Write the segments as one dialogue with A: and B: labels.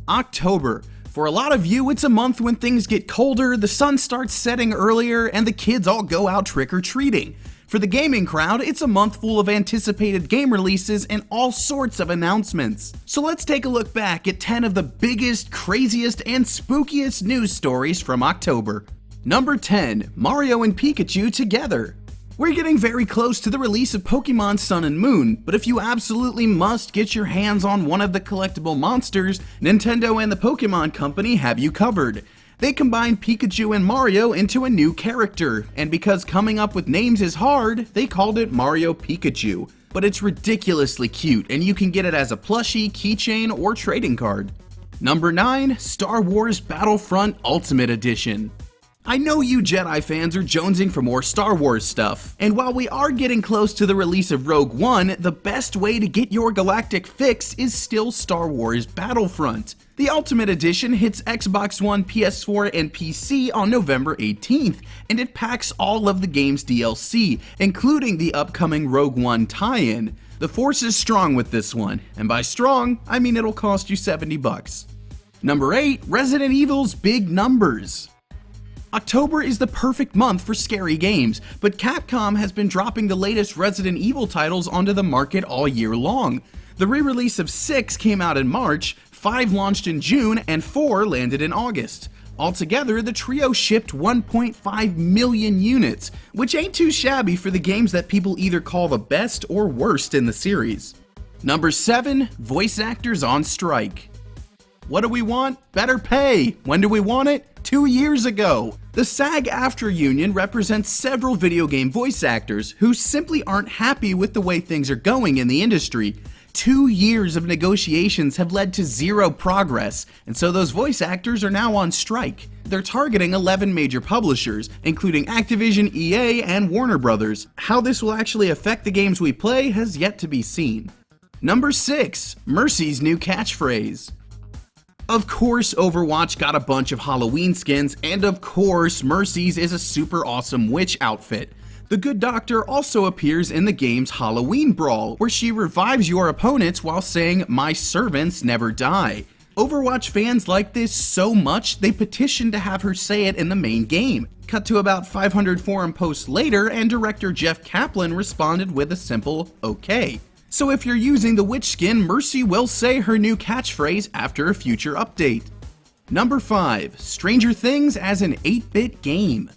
A: October. For a lot of you, it's a month when things get colder, the sun starts setting earlier, and the kids all go out trick-or-treating. For the gaming crowd, it's a month full of anticipated game releases and all sorts of announcements. So let's take a look back at 10 of the biggest, craziest, and spookiest news stories from October. Number 10. Mario and Pikachu together. We're getting very close to the release of Pokemon Sun and Moon, but if you absolutely must get your hands on one of the collectible monsters, Nintendo and the Pokemon Company have you covered. They combined Pikachu and Mario into a new character, and because coming up with names is hard, they called it Mario Pikachu. But it's ridiculously cute, and you can get it as a plushie, keychain, or trading card. Number 9. Star Wars Battlefront Ultimate Edition. I know you Jedi fans are jonesing for more Star Wars stuff, and while we are getting close to the release of Rogue One, the best way to get your galactic fix is still Star Wars Battlefront. The Ultimate Edition hits Xbox One, PS4, and PC on November 18th, and it packs all of the game's DLC, including the upcoming Rogue One tie-in. The Force is strong with this one, and by strong, I mean it'll cost you $70. Number 8. Resident Evil's Big Numbers. October is the perfect month for scary games, but Capcom has been dropping the latest Resident Evil titles onto the market all year long. The re-release of 6 came out in March, 5 launched in June, and 4 landed in August. Altogether, the trio shipped 1.5 million units, which ain't too shabby for the games that people either call the best or worst in the series. Number 7. Voice actors on strike. What do we want? Better pay! When do we want it? 2 years ago! The SAG-AFTRA union represents several video game voice actors who simply aren't happy with the way things are going in the industry. 2 years of negotiations have led to zero progress, and so those voice actors are now on strike. They're targeting 11 major publishers, including Activision, EA, and Warner Brothers. How this will actually affect the games we play has yet to be seen. Number 6. Mercy's new catchphrase. Of course, Overwatch got a bunch of Halloween skins, and of course, Mercy's is a super awesome witch outfit. The Good Doctor also appears in the game's Halloween Brawl, where she revives your opponents while saying, "My servants never die." Overwatch fans like this so much, they petitioned to have her say it in the main game. Cut to about 500 forum posts later, and director Jeff Kaplan responded with a simple, "Okay." So if you're using the witch skin, Mercy will say her new catchphrase after a future update. Number 5. Stranger Things as an 8-bit game.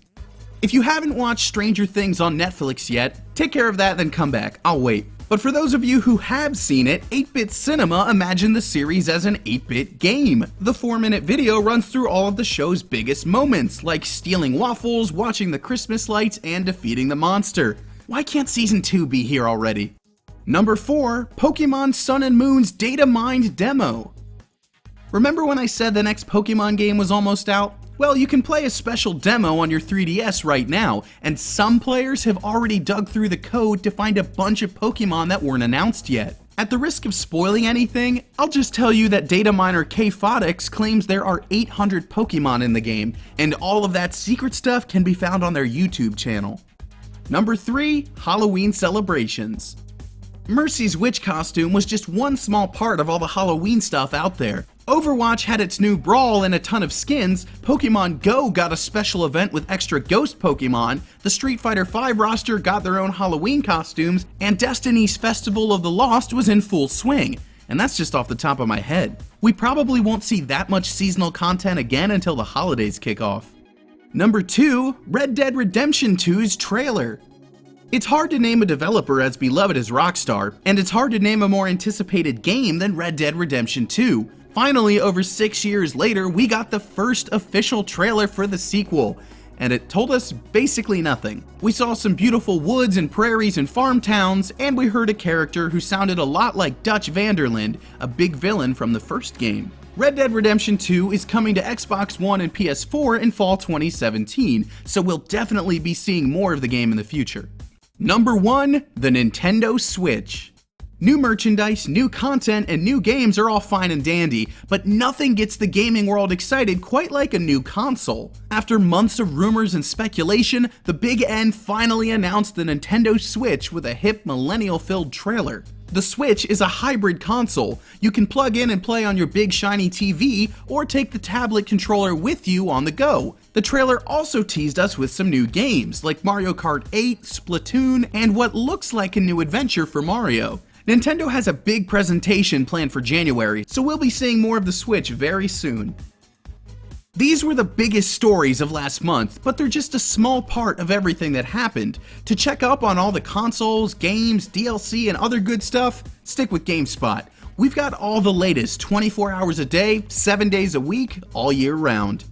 A: If you haven't watched Stranger Things on Netflix yet, take care of that then come back, I'll wait. But for those of you who have seen it, 8-Bit Cinema imagined the series as an 8-bit game. The 4-minute video runs through all of the show's biggest moments, like stealing waffles, watching the Christmas lights, and defeating the monster. Why can't Season 2 be here already? Number 4. Pokemon Sun and Moon's DATAMINED demo. Remember when I said the next Pokemon game was almost out? Well, you can play a special demo on your 3DS right now, and some players have already dug through the code to find a bunch of Pokemon that weren't announced yet. At the risk of spoiling anything, I'll just tell you that data miner Kphotics claims there are 800 Pokemon in the game, and all of that secret stuff can be found on their YouTube channel. Number 3. Halloween celebrations. Mercy's witch costume was just one small part of all the Halloween stuff out there. Overwatch had its new Brawl and a ton of skins, Pokemon Go got a special event with extra ghost Pokemon, the Street Fighter V roster got their own Halloween costumes, and Destiny's Festival of the Lost was in full swing. And that's just off the top of my head. We probably won't see that much seasonal content again until the holidays kick off. Number 2. Red Dead Redemption 2's trailer. It's hard to name a developer as beloved as Rockstar, and it's hard to name a more anticipated game than Red Dead Redemption 2. Finally, over 6 years later, we got the first official trailer for the sequel, and it told us basically nothing. We saw some beautiful woods and prairies and farm towns, and we heard a character who sounded a lot like Dutch Vanderland, a big villain from the first game. Red Dead Redemption 2 is coming to Xbox One and PS4 in fall 2017, so we'll definitely be seeing more of the game in the future. Number 1. The Nintendo Switch. New merchandise, new content, and new games are all fine and dandy, but nothing gets the gaming world excited quite like a new console. After months of rumors and speculation, the Big N finally announced the Nintendo Switch with a hip millennial-filled trailer. The Switch is a hybrid console. You can plug in and play on your big shiny TV, or take the tablet controller with you on the go. The trailer also teased us with some new games, like Mario Kart 8, Splatoon, and what looks like a new adventure for Mario. Nintendo has a big presentation planned for January, so we'll be seeing more of the Switch very soon. These were the biggest stories of last month, but they're just a small part of everything that happened. To check up on all the consoles, games, DLC, and other good stuff, stick with GameSpot. We've got all the latest 24 hours a day, 7 days a week, all year round.